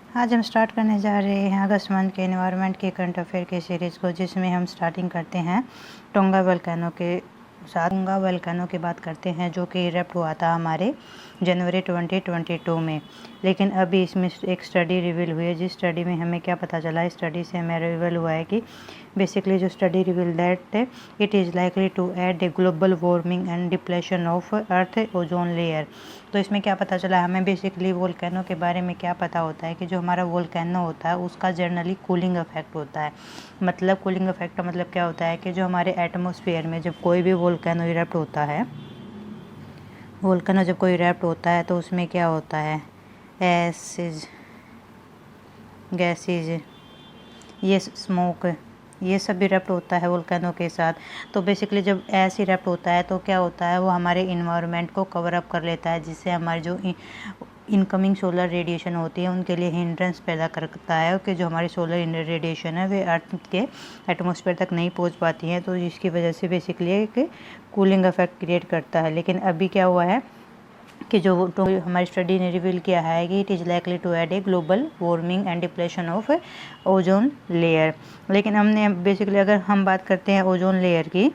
आज हम स्टार्ट करने जा रहे हैं अगस्त मंथ के एनवायरनमेंट के करंट अफेयर के सीरीज़ को, जिसमें हम स्टार्टिंग करते हैं टोंगा वोल्केनो के साथ। टोंगा वोल्केनो की बात करते हैं जो कि इरप्ट हुआ था हमारे जनवरी 2022 में। लेकिन अभी इसमें एक स्टडी रिवील हुई है, जिस स्टडी में हमें क्या पता चला है, स्टडी से हमें रिवील हुआ है कि बेसिकली जो study reveal that it is likely to add a global warming and depletion of earth ozone layer. तो इसमें क्या पता चला हमें, बेसिकली वोल्केनो के बारे में क्या पता होता है कि जो हमारा वोल्केनो होता है उसका जनरली कूलिंग इफेक्ट होता है। मतलब कूलिंग इफेक्ट का मतलब क्या होता है कि जो हमारे एटमॉस्फेयर में जब कोई भी वोल्केनो इरप्ट होता है, वोल्केनो जब कोई इरप्ट होता है तो उसमें क्या होता है, एसिड गैसेज, ये स्मोक, ये सब इरप्ट होता है वोल्केनो के साथ। तो बेसिकली जब ऐसे इरप्ट होता है तो क्या होता है, वो हमारे इन्वायरमेंट को कवर अप कर लेता है, जिससे हमारी जो इनकमिंग सोलर रेडिएशन होती है उनके लिए हिंड्रेंस पैदा करता है कि जो हमारी सोलर रेडिएशन है वे अर्थ के एटमॉस्फेयर तक नहीं पहुंच पाती हैं, तो जिसकी वजह से बेसिकली एक कूलिंग इफेक्ट क्रिएट करता है। लेकिन अभी क्या हुआ है कि जो हमारी स्टडी ने रिवील किया है कि it is likely to add a global warming and depletion of ozone layer. लेकिन हमने बेसिकली अगर हम बात करते हैं ओजोन लेयर की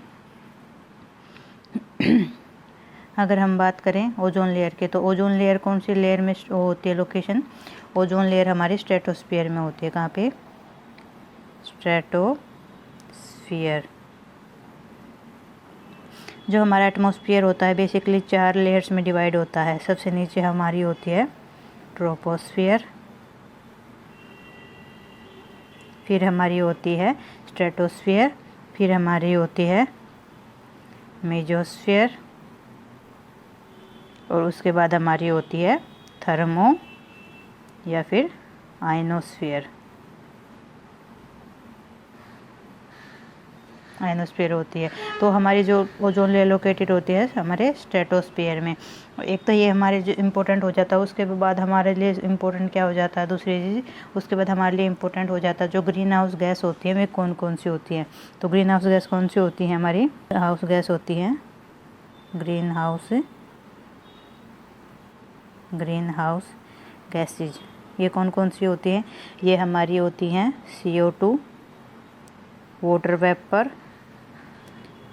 अगर हम बात करें ओजोन लेयर के, तो ओजोन लेयर कौन सी लेयर में होती है लोकेशन, ओजोन लेयर हमारी स्ट्रेटोस्फीयर में होती है। कहाँ पे, स्ट्रेटोस्फीयर। जो हमारा एटमॉस्फेयर होता है बेसिकली 4 लेयर्स में डिवाइड होता है। सबसे नीचे हमारी होती है ट्रोपोस्फीयर, फिर हमारी होती है स्ट्रेटोस्फीयर, फिर हमारी होती है मेजोस्फीयर, और उसके बाद हमारी होती है थर्मो या फिर आयनोस्फीयर। आयनोस्फीयर होती है। तो हमारी जो ओजोन लेयर लोकेटेड होती है हमारे स्ट्रेटोस्फीयर में। एक तो ये हमारे जो इम्पोर्टेंट हो जाता है, उसके बाद हमारे लिए इम्पोर्टेंट क्या हो जाता है, दूसरी चीज़ उसके बाद हमारे लिए इम्पोर्टेंट हो जाता है जो ग्रीन हाउस गैस होती है वे कौन कौन सी होती हैं। तो ग्रीन हाउस गैस कौन सी होती है, हमारी हाउस गैस होती है ग्रीन हाउस गैसेज। ये कौन कौन सी होती हैं, ये हमारी होती हैं CO2, water vapour,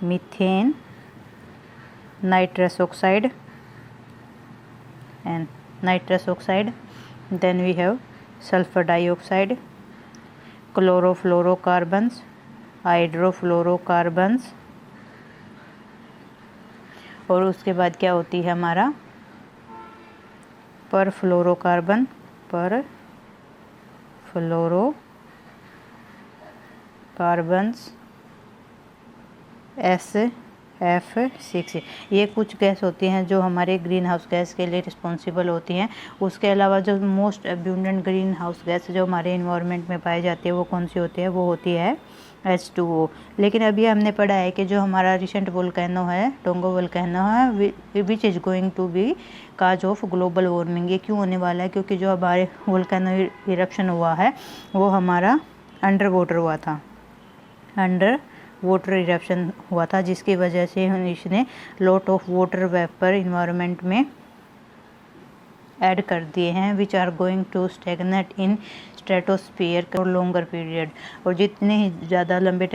methane, nitrous oxide, then we have sulfur dioxide, chlorofluorocarbons, हाइड्रोफ्लोरोकार्बन्स, और उसके बाद क्या होती है हमारा परफ्लोरोकार्बन, SF6। ये कुछ गैस होती हैं जो हमारे ग्रीन हाउस गैस के लिए रिस्पॉन्सिबल होती हैं। उसके अलावा जो मोस्ट अब्यूंडेंट ग्रीन हाउस गैस जो हमारे इन्वायरमेंट में पाई जाती है वो कौन सी होती है, वो होती है H2O। लेकिन अभी हमने पढ़ा है कि जो हमारा रिसेंट वोल्केनो है, टोंगा वोल्केनो है, which is going to be cause of global warming. ये क्यों होने वाला है, क्योंकि जो हमारे वोल्केनो इरप्शन हुआ है वो हमारा अंडर वाटर हुआ था, अंडर वाटर इरप्शन हुआ था, जिसकी वजह से इसने lot of water vapour environment में ऐड कर दिए हैं, which are going to stagnate in stratosphere for longer period. और जितने ही ज़्यादा लंबे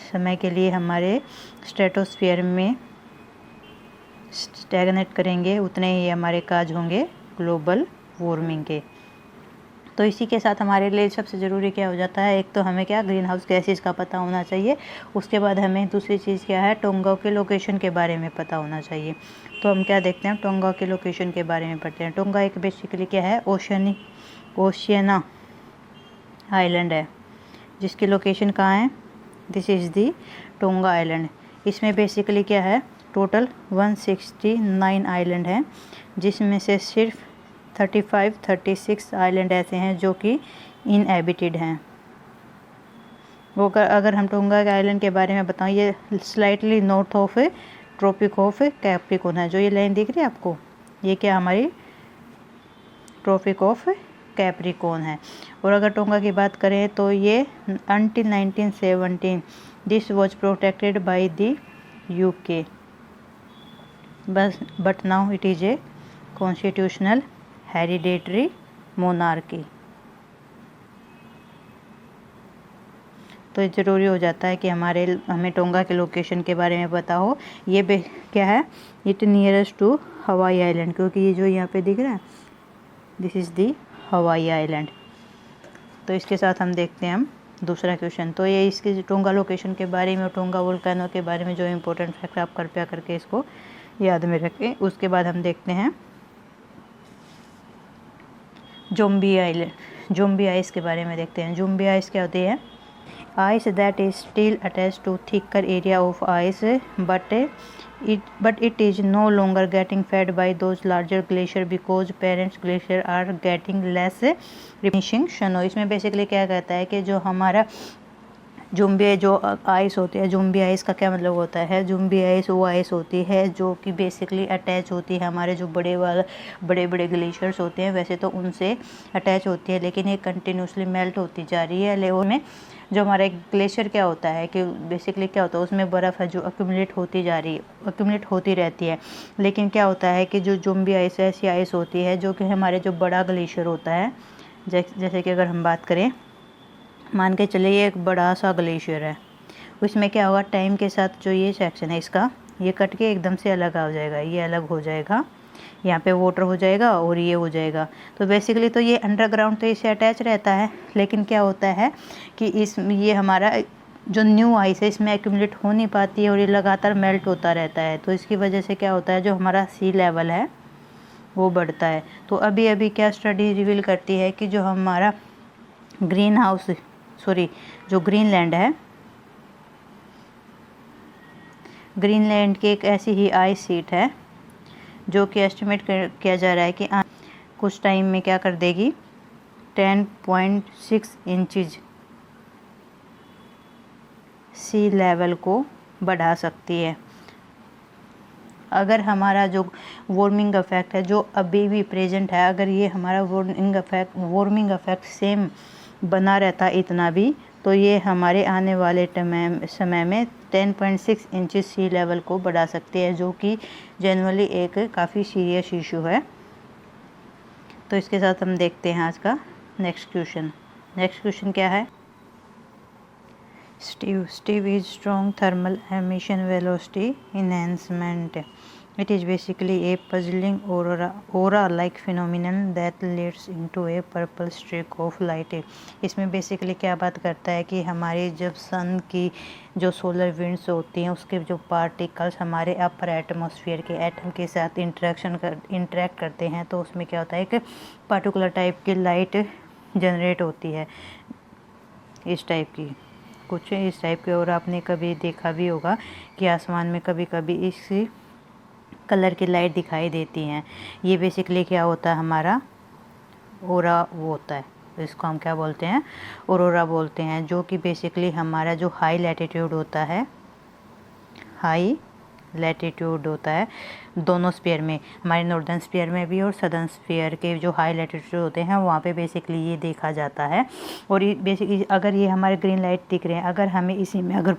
समय के लिए हमारे स्ट्रेटोस्फीयर में स्टेगनेट करेंगे उतने ही हमारे काज होंगे ग्लोबल वार्मिंग के। तो इसी के साथ हमारे लिए सबसे ज़रूरी क्या हो जाता है, एक तो हमें क्या ग्रीन हाउस गैसेज का पता होना चाहिए, उसके बाद हमें दूसरी चीज़ क्या है, टोंगा के लोकेशन के बारे में पता होना चाहिए। तो हम क्या देखते हैं, टोंगा के लोकेशन के बारे में पढ़ते हैं। टोंगा एक बेसिकली क्या है, ओशियना आइलैंड है, जिसकी लोकेशन कहाँ है, this is the tonga island. इसमें बेसिकली क्या है, टोटल 169 आइलैंड हैं, जिसमें से सिर्फ 36 आइलैंड ऐसे हैं जो कि इनहैबिटेड हैं। वो अगर हम टोंगा के आइलैंड के बारे में बताऊँ, ये slightly north of Tropic of Capricorn है। जो ये लाइन दिख रही है आपको, ये क्या हमारी ट्रॉपिक ऑफ कैप्रिकॉर्न है। और अगर टोंगा की बात करें तो ये until 1917 this was protected by the UK, but now it is a constitutional hereditary monarchy. तो ज़रूरी हो जाता है कि हमें टोंगा के लोकेशन के बारे में पता हो। ये क्या है, it nearest to Hawaii island, क्योंकि ये जो यहाँ पे दिख रहा है this is the Hawaii island. तो इसके साथ हम देखते हैं हम दूसरा क्वेश्चन। तो ये इसके टोंगा लोकेशन के बारे में, टोंगा वोल्केनो के बारे में जो इम्पोर्टेंट फैक्ट आप कृपया करके इसको याद में रखें। उसके बाद हम देखते हैं जोम्बी आइलैंड, जोम्बी आइस के बारे में देखते हैं। जोम्बी आइस क्या होती है? Ice that is still attach to thicker area of ice but it is no longer getting fed by those larger glacier because parent glacier are getting less replenishing snow। इसमें basically क्या कहता है कि जो हमारा जुम्बी जो ice होती है, जुम्बी आइस का क्या मतलब होता है? जुम्बी आइस वो आइस होती है जो कि बेसिकली अटैच होती है हमारे जो बड़े बड़े ग्लेशियर्स होते हैं, वैसे तो उनसे अटैच होती है, लेकिन ये कंटिन्यूसली मेल्ट होती जा रही है। लेकिन में जो हमारा एक ग्लेशियर क्या होता है कि बेसिकली क्या होता है, उसमें बर्फ़ है जो अक्यूमुलेट होती जा रही है, अक्यूमुलेट होती रहती है। लेकिन क्या होता है कि जो जुम्बी आइस ऐसी आइस होती है जो कि हमारे जो बड़ा ग्लेशियर होता है, जैसे कि अगर हम बात करें, मान के चले ये एक बड़ा सा ग्लेशियर है, उसमें क्या होगा, टाइम के साथ जो ये सेक्शन है इसका, ये कट के एकदम से अलग हो जाएगा, ये अलग हो जाएगा, यहाँ पे वाटर हो जाएगा और ये हो जाएगा। तो बेसिकली तो ये अंडरग्राउंड तो इससे अटैच रहता है, लेकिन क्या होता है कि ये हमारा जो न्यू आइस है इसमें एक्यूमुलेट हो नहीं पाती है और ये लगातार मेल्ट होता रहता है। तो इसकी वजह से क्या होता है, जो हमारा सी लेवल है वो बढ़ता है। तो अभी क्या स्टडी रिवील करती है कि जो हमारा जो ग्रीनलैंड है, ग्रीनलैंड की एक ऐसी ही आइस शीट है जो कि एस्टिमेट किया जा रहा है कि कुछ टाइम में क्या कर देगी, 10.6 इंचज़ सी लेवल को बढ़ा सकती है। अगर हमारा जो वार्मिंग इफेक्ट है जो अभी भी प्रेजेंट है, अगर ये हमारा वार्मिंग इफेक्ट सेम बना रहता इतना भी, तो ये हमारे आने वाले समय में 10.6 इंचज़ सी लेवल को बढ़ा सकती है, जो कि जनरली एक काफ़ी सीरियस इशू है। तो इसके साथ हम देखते हैं आज का नेक्स्ट क्वेश्चन क्या है? Steve is strong thermal emission velocity enhancement. It is basically a puzzling aura-like phenomenon that leads into a purple streak of light. इसमें बेसिकली क्या बात करता है कि हमारी जब सन की जो सोलर विंड्स होती हैं उसके जो पार्टिकल्स हमारे अपर एटमॉस्फेयर के एटम के साथ इंटरेक्ट करते हैं, तो उसमें क्या होता है कि पार्टिकुलर टाइप की लाइट जनरेट होती है, इस टाइप की कुछ इस टाइप के। और आपने कभी देखा भी होगा कि आसमान में कभी कभी इस कलर की लाइट दिखाई देती हैं। ये बेसिकली क्या होता है, हमारा ओरा वो होता है, इसको हम क्या बोलते हैं, ऑरोरा बोलते हैं, जो कि बेसिकली हमारा जो हाई लैटिट्यूड होता है, हाई लैटिट्यूड होता है दोनों स्फीयर में, हमारे नॉर्दर्न स्फीयर में भी और सदर्न स्फीयर के जो हाई लैटिट्यूड होते हैं वहाँ पे बेसिकली ये देखा जाता है। और ये बेसिकली अगर ये हमारे ग्रीन लाइट दिख रहे हैं, अगर हमें इसी में अगर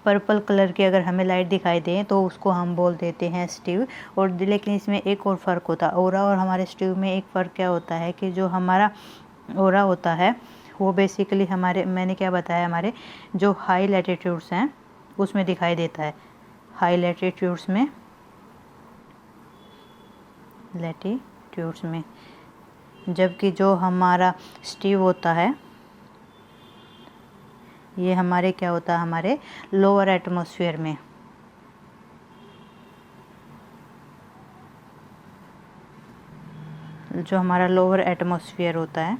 पर्पल कलर की अगर हमें लाइट दिखाई दे तो उसको हम बोल देते हैं स्टीव। और लेकिन इसमें एक और फ़र्क होता है, ओरा और हमारे स्टीव में एक फ़र्क क्या होता है कि जो हमारा ओरा होता है वो बेसिकली हमारे, मैंने क्या बताया, हमारे जो हाई लैटिट्यूड्स हैं उसमें दिखाई देता है, हाई लैटिट्यूड्स में, जबकि जो हमारा स्टीव होता है ये हमारे क्या होता है, हमारे लोअर एटमॉस्फेयर में। जो हमारा लोअर एटमॉस्फेयर होता है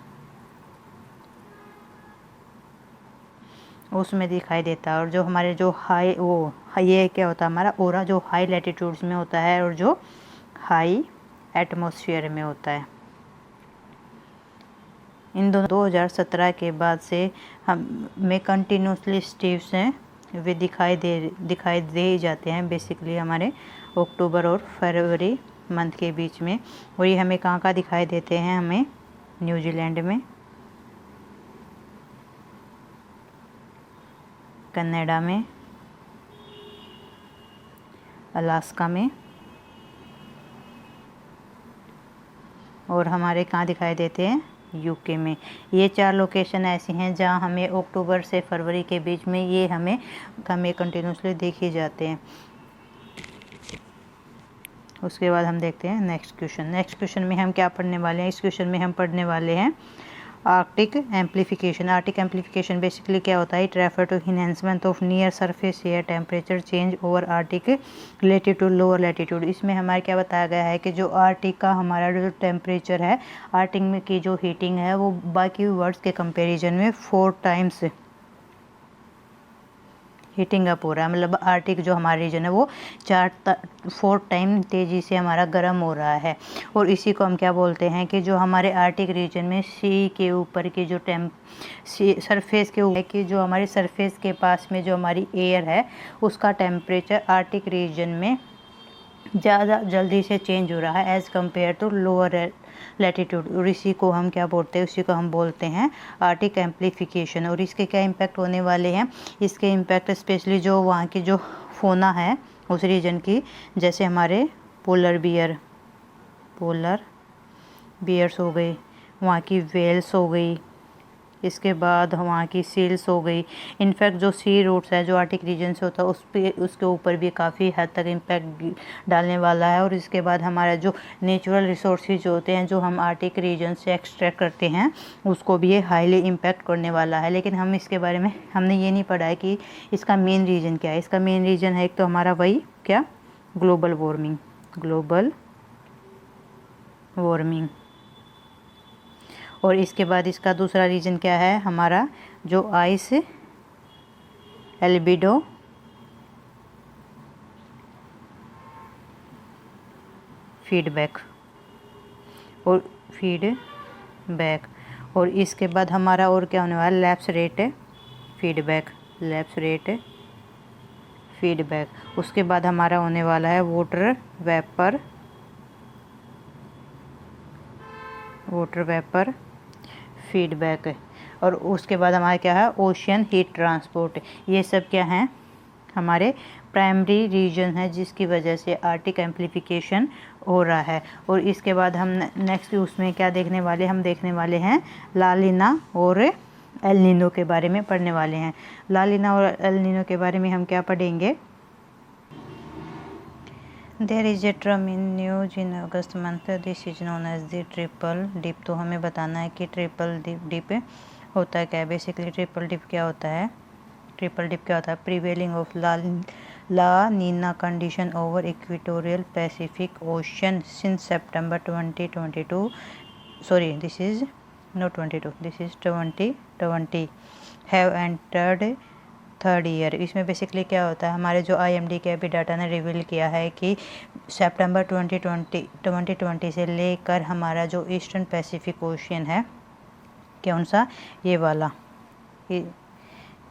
उसमें दिखाई देता है। और जो हमारे जो हाई ये क्या होता है, हमारा ओरा जो हाई लैटिट्यूड्स में होता है और जो हाई एटमॉस्फेयर में होता है। इन दोनों 2017 के बाद से हमें कंटिन्यूसली स्टीव्स हैं वे दिखाई दे जाते हैं, बेसिकली हमारे अक्टूबर और फरवरी मंथ के बीच में। और ये हमें कहाँ दिखाई देते हैं, हमें न्यूजीलैंड में, कनाडा में, अलास्का में, और हमारे कहाँ दिखाई देते हैं, यूके में। ये 4 लोकेशन ऐसी हैं जहाँ हमें अक्टूबर से फरवरी के बीच में ये हमें कंटिन्यूसली देखे जाते हैं। उसके बाद हम देखते हैं नेक्स्ट क्वेश्चन। नेक्स्ट क्वेश्चन में हम क्या पढ़ने वाले हैं? इस क्वेश्चन में हम पढ़ने वाले हैं Arctic amplification. Arctic amplification basically क्या होता है? It refer to enhancement of near surface air temperature change over Arctic latitude lower latitude. इसमें हमारे क्या बताया गया है कि जो आर्टिक का हमारा जो टेम्परेचर है, आर्टिक में की जो हीटिंग है वो बाकी वर्ड्स के कंपैरिजन में 4 टाइम्स हीटिंग अप हो रहा है। मतलब आर्टिक जो हमारा रीजन है वो 4 टाइम तेज़ी से हमारा गर्म हो रहा है। और इसी को हम क्या बोलते हैं कि जो हमारे आर्टिक रीजन में सी के ऊपर की जो सरफेस के ऊपर की जो हमारे सरफेस के पास में जो हमारी एयर है उसका टेम्परेचर आर्टिक रीजन में ज़्यादा जल्दी से चेंज हो रहा है as compare to lower latitude. और इसी को हम क्या बोलते हैं? इसी को हम बोलते हैं आर्टिक एम्प्लीफिकेशन। और इसके क्या इम्पैक्ट होने वाले हैं? इसके इम्पैक्ट स्पेशली जो वहाँ की जो फोना है उस रीजन की, जैसे हमारे पोलर बियर्स हो गई, वहाँ की वेल्स हो गई, इसके बाद वहाँ की सील्स हो गई। इनफैक्ट जो सी रूट्स है जो आर्टिक रीजन से होता है उसके ऊपर भी काफ़ी हद तक इम्पैक्ट डालने वाला है। और इसके बाद हमारा जो नेचुरल रिसोर्सेज होते हैं जो हम आर्टिक रीजन से एक्सट्रैक्ट करते हैं उसको भी ये हाईली इम्पैक्ट करने वाला है। लेकिन हम इसके बारे में हमने ये नहीं पढ़ा है कि इसका मेन रीज़न क्या है। इसका मेन रीज़न है एक तो हमारा वही क्या, ग्लोबल वार्मिंग। और इसके बाद इसका दूसरा रीज़न क्या है? हमारा जो आइस एल्बिडो फीडबैक और इसके बाद हमारा और क्या होने वाला है? Lapse rate feedback. उसके बाद हमारा होने वाला है वाटर वेपर फीडबैक। और उसके बाद हमारा क्या है? Ocean heat transport. ये सब क्या हैं? हमारे प्राइमरी रीजन है जिसकी वजह से आर्टिक एम्प्लीफिकेशन हो रहा है। और इसके बाद हम नेक्स्ट उसमें क्या देखने वाले? हम देखने वाले हैं ला नीना और एल नीनो के बारे में पढ़ने वाले हैं। ला नीना और एल नीनो के बारे में हम क्या पढ़ेंगे? There is a term in news in August month, this is known as the triple dip. तो हमें बताना है कि ट्रिपल डिप होता है क्या है। बेसिकली ट्रिपल डिप क्या होता है? Prevailing of La Nina condition over equatorial Pacific Ocean since September 2022। Sorry, this is not 22, this is 2020 have entered 3rd year. इसमें बेसिकली क्या होता है? हमारे जो IMD के अभी डाटा ने रिवील किया है कि सितंबर 2020 से लेकर हमारा जो ईस्टर्न पैसिफिक ओशियन है, कौन सा? ये वाला,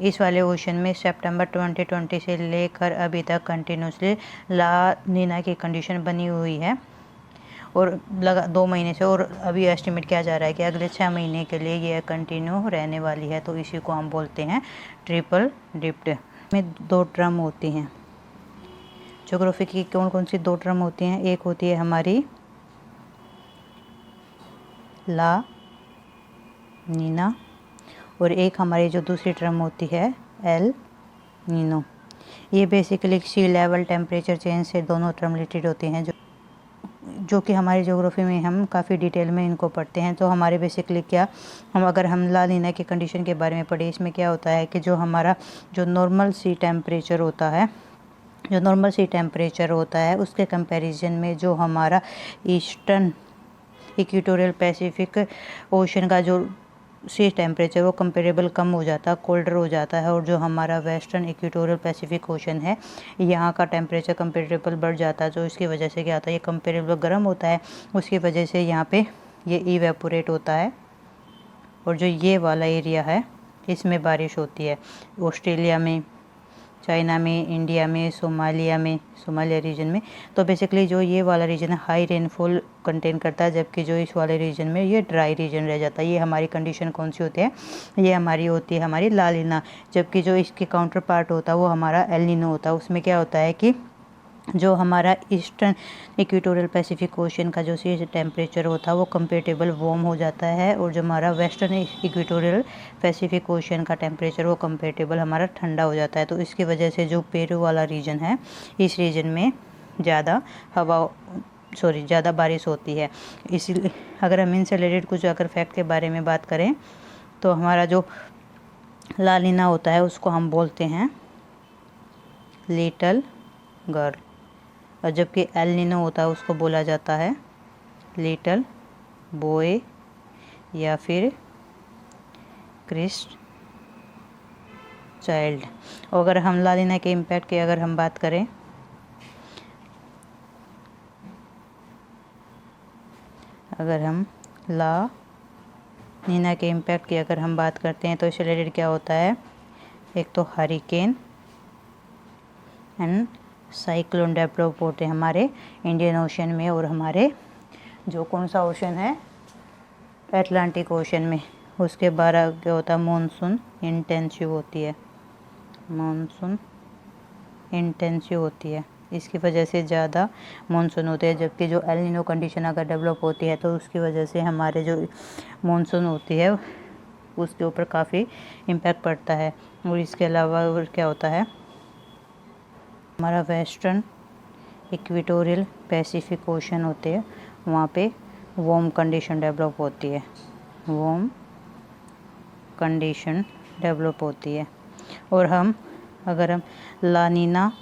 इस वाले ओशन में सितंबर 2020 से लेकर अभी तक कंटिन्यूसली ला नीना की कंडीशन बनी हुई है और लगा 2 महीने से। और अभी एस्टिमेट किया जा रहा है कि अगले 6 महीने के लिए ये कंटिन्यू रहने वाली है। तो इसी को हम बोलते हैं ट्रिपल डिप्ड। में 2 टर्म होती हैं ज्योग्राफी की। कौन कौन सी 2 टर्म होती हैं? एक होती है हमारी ला नीना और एक हमारी जो दूसरी टर्म होती है एल नीनो। ये बेसिकली सी लेवल टेम्परेचर चेंज से दोनों टर्म रिलेटेड होती हैं जो कि हमारी ज्योग्राफी में हम काफ़ी डिटेल में इनको पढ़ते हैं। तो हमारे बेसिकली क्या, अगर हम ला नीना की कंडीशन के बारे में पढ़े, इसमें क्या होता है कि जो हमारा जो नॉर्मल सी टेम्परेचर होता है उसके कंपैरिजन में जो हमारा ईस्टर्न इक्वेटोरियल पैसिफिक ओशन का जो सी टेम्परेचर वो कंपेरेबल कम हो जाता है, कोल्डर हो जाता है। और जो हमारा वेस्टर्न इक्वेटोरियल पैसिफिक ओशन है यहाँ का टेम्परेचर कंपेरेबल बढ़ जाता है। जो इसकी वजह से क्या होता है? ये कंपेरेबल गर्म होता है, उसकी वजह से यहाँ पे ये इवेपोरेट होता है। और जो ये वाला एरिया है इसमें बारिश होती है। ऑस्ट्रेलिया में, चाइना में, इंडिया में, सोमालिया रीजन में। तो बेसिकली जो ये वाला रीजन है हाई रेनफॉल कंटेन करता है, जबकि जो इस वाले रीजन में ये ड्राई रीजन रह जाता है। ये हमारी कंडीशन कौन सी होती है? ये हमारी होती है हमारी ला नीना। जबकि जो इसके काउंटर पार्ट होता है वो हमारा एल नीनो होता है। उसमें क्या होता है कि जो हमारा ईस्टर्न इक्वेटोरियल पैसिफिक ओशन का जो सी टेम्परेचर होता है वो कंपेरेटिबल वार्म हो जाता है, और जो हमारा वेस्टर्न इक्वेटोरियल पैसिफिक ओशन का टेम्परेचर वो कंपेरेटिबल हमारा ठंडा हो जाता है। तो इसकी वजह से जो पेरू वाला रीजन है, इस रीजन में ज़्यादा बारिश होती है। इसलिए अगर हम इनसे रिलेटेड कुछ अगर फैक्ट के बारे में बात करें तो हमारा जो ला नीना होता है उसको हम बोलते हैं लिटल गर्ल, और जबकि एल नीनो होता है उसको बोला जाता है लिटल बॉय या फिर क्रिस्ट चाइल्ड। और अगर हम ला नीना के इम्पैक्ट की अगर हम बात करें, अगर हम ला नीना के इम्पैक्ट की अगर हम बात करते हैं तो इससे रिलेटेड क्या होता है, एक तो हरिकेन एंड साइक्लोन डेवलप होते हैं हमारे इंडियन ओशन में, और हमारे जो कौन सा ओशन है, अटलांटिक ओशन में। उसके बाद क्या होता है, मानसून इंटेंसिव होती है, मानसून इंटेंसिव होती है। इसकी वजह से ज़्यादा मानसून होते हैं, जबकि जो एल नीनो कंडीशन अगर डेवलप होती है तो उसकी वजह से हमारे जो मानसून होती है उसके ऊपर काफ़ी इम्पैक्ट पड़ता है। और इसके अलावा और क्या होता है, हमारा वेस्टर्न इक्वेटोरियल पैसिफिक ओशन होते हैं, वहाँ पे वार्म कंडीशन डेवलप होती है, वार्म कंडीशन डेवलप होती है। और अगर हम ला नीना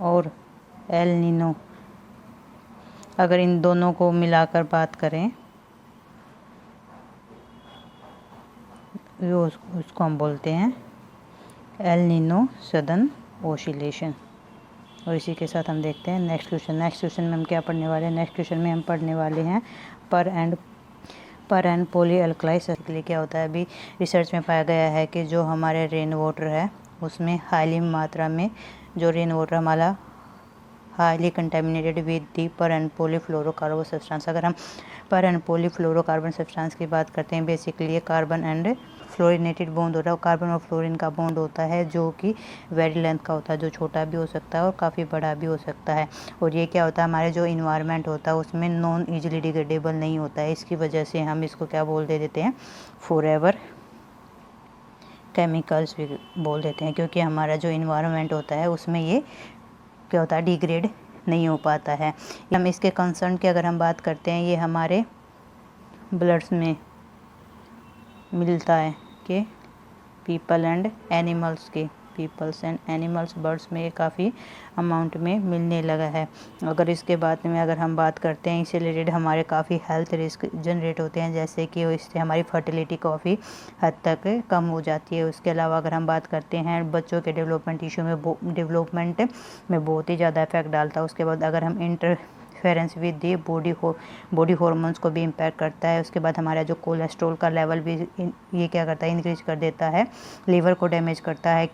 और एल नीनो अगर इन दोनों को मिलाकर बात करें, उसको हम बोलते हैं एल नीनो सदर्न ओसिलेशन। और इसी के साथ हम देखते हैं नेक्स्ट क्वेश्चन में हम क्या पढ़ने वाले हैं। नेक्स्ट क्वेश्चन में हम पढ़ने वाले हैं पर एंड पॉली अल्कलाइज। क्या होता है, अभी रिसर्च में पाया गया है कि जो हमारे रेन वाटर है उसमें हाईली मात्रा में जो रेन वाटर हमारा हाईली कंटेमिनेटेड विद दी पर एंड पॉलीफ्लोरोकार्बन सब्सटेंस। अगर हम पर एंड पॉलीफ्लोरोकार्बन सब्सटेंस की बात करते हैं, बेसिकली ये कार्बन एंड फ्लोरिनेटेड बॉन्ड होता है, कार्बन और फ्लोरीन का बॉन्ड होता है जो कि वेरी लेंथ का होता है, जो छोटा भी हो सकता है और काफ़ी बड़ा भी हो सकता है। और ये क्या होता है, हमारे जो इन्वायरमेंट होता है उसमें नॉन ईजिली डिग्रेडेबल नहीं होता है। इसकी वजह से हम इसको क्या बोल देते हैं, फॉरएवर केमिकल्स भी बोल देते हैं, क्योंकि हमारा जो इन्वायरमेंट होता है उसमें ये क्या होता है, डिग्रेड नहीं हो पाता है। हम इसके कंसर्न की अगर हम बात करते हैं, ये हमारे ब्लड्स में मिलता है कि पीपल्स एंड एनिमल्स बर्ड्स में ये काफ़ी अमाउंट में मिलने लगा है। अगर इसके बाद में अगर हम बात करते हैं, इससे रिलेटेड हमारे काफ़ी हेल्थ रिस्क जनरेट होते हैं, जैसे कि इससे हमारी फर्टिलिटी काफ़ी हद तक कम हो जाती है। उसके अलावा अगर हम बात करते हैं बच्चों के डेवलपमेंट में बहुत ही ज़्यादा इफेक्ट डालता है। उसके बाद अगर हम interference with the body hormones को भी इम्पैक्ट करता है। उसके बाद हमारा जो कोलेस्ट्रॉल का लेवल भी ये क्या करता है, इंक्रीज कर देता है, लीवर को डैमेज करता है,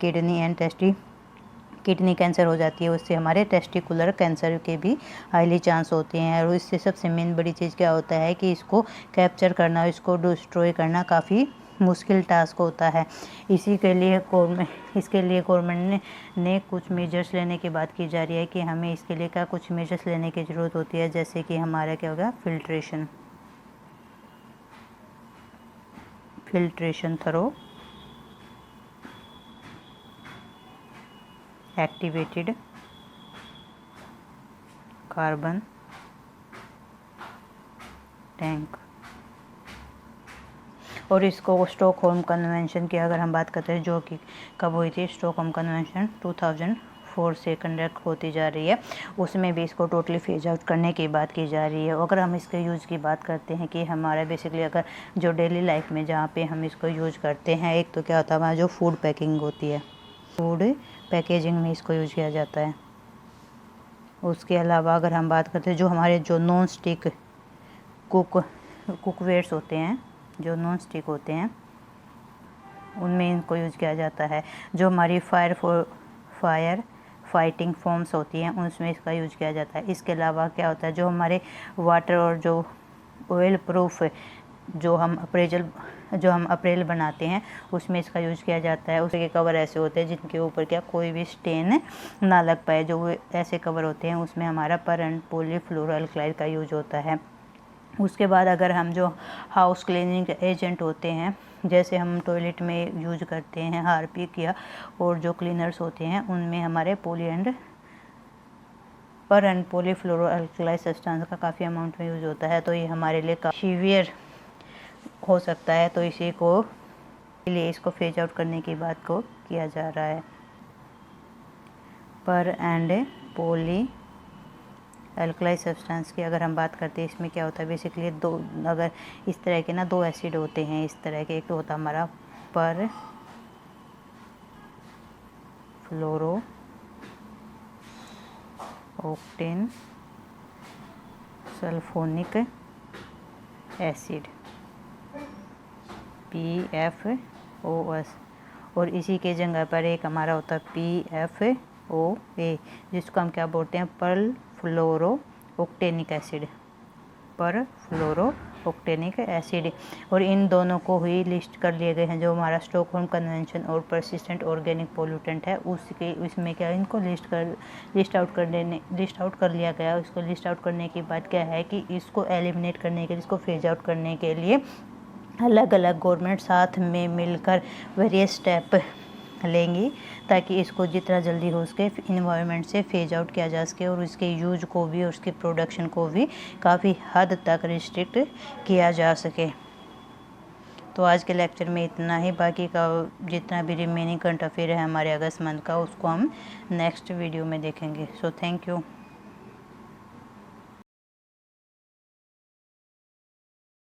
किडनी कैंसर हो जाती है, उससे हमारे टेस्टिकुलर कैंसर के भी हाईली चांस होते हैं। और इससे सबसे मेन बड़ी चीज़ क्या होता है कि इसको कैप्चर करना, इसको डिस्ट्रॉय करना काफ़ी मुश्किल टास्क होता है। इसके लिए गवर्नमेंट ने कुछ मेजर्स लेने की बात की जा रही है कि हमें इसके लिए क्या कुछ मेजर्स लेने की ज़रूरत होती है, जैसे कि हमारा क्या होगा, filtration through activated carbon tank. और इसको स्टॉकहोल्म कन्वेंशन की अगर हम बात करते हैं, जो कि कब हुई थी, स्टॉकहोल्म कन्वेंशन 2004 से कंडक्ट होती जा रही है, उसमें भी इसको टोटली फेज आउट करने की बात की जा रही है। अगर हम इसके यूज़ की बात करते हैं कि हमारा बेसिकली अगर जो डेली लाइफ में जहाँ पे हम इसको यूज़ करते हैं, एक तो क्या होता है, हमारा जो फूड पैकिंग होती है, फूड पैकेजिंग में इसको यूज़ किया जाता है। उसके अलावा अगर हम बात करते हैं जो हमारे जो नॉन स्टिक कुकवेयर्स होते हैं, जो नॉन स्टिक होते हैं, उनमें इनको यूज़ किया जाता है। जो हमारी फायर फाइटिंग फॉर्म्स होती हैं उसमें इसका यूज़ किया जाता है। इसके अलावा क्या होता है, जो हमारे वाटर और जो ऑयल प्रूफ जो हम अप्रेल बनाते हैं उसमें इसका यूज़ किया जाता है। उसके कवर ऐसे होते हैं जिनके ऊपर क्या कोई भी स्टेन ना लग पाए, जो ऐसे कवर होते हैं उसमें हमारा पर एंड पॉलीफ्लोरोअल्कलाइड का यूज होता है। उसके बाद अगर हम जो हाउस क्लीनिंग एजेंट होते हैं, जैसे हम टॉयलेट में यूज करते हैं हार्पिक या और जो क्लीनर्स होते हैं, उनमें हमारे पर एंड पॉलीफ्लोरोअल्कलाइड सब्सटेंस का काफ़ी अमाउंट में यूज़ होता है। तो ये हमारे लिए काफ़ी सीवियर हो सकता है, तो इसको फेज आउट करने की बात को किया जा रहा है। पर एंड पॉली अल्कलाइड सब्सटेंस की अगर हम बात करते हैं, इसमें क्या होता है बेसिकली अगर इस तरह के ना 2 एसिड होते हैं इस तरह के। एक तो होता है हमारा पर फ्लोरो ऑक्टेन सल्फोनिक एसिड PFOS, और इसी के जगह पर एक हमारा होता है PFOA, जिसको हम क्या बोलते हैं परफ्लोरो ऑक्टेनिक एसिड। और इन दोनों को ही लिस्ट कर लिए गए हैं, जो हमारा स्टॉकहोम कन्वेंशन और परसिस्टेंट ऑर्गेनिक पोल्यूटेंट है उसमें क्या इनको लिस्ट आउट कर लिया गया। उसको लिस्ट आउट करने की बात क्या है कि इसको एलिमिनेट करने के लिए, इसको फेज आउट करने के लिए अलग अलग गवर्नमेंट साथ में मिलकर वेरियस स्टेप लेंगी, ताकि इसको जितना जल्दी हो सके इन्वायरमेंट से फेज आउट किया जा सके और इसके यूज को भी और उसके प्रोडक्शन को भी काफ़ी हद तक रिस्ट्रिक्ट किया जा सके। तो आज के लेक्चर में इतना ही। बाकी का जितना भी रिमेनिंग करंट अफेयर है हमारे अगस्त मंथ का, उसको हम नेक्स्ट वीडियो में देखेंगे। So thank you.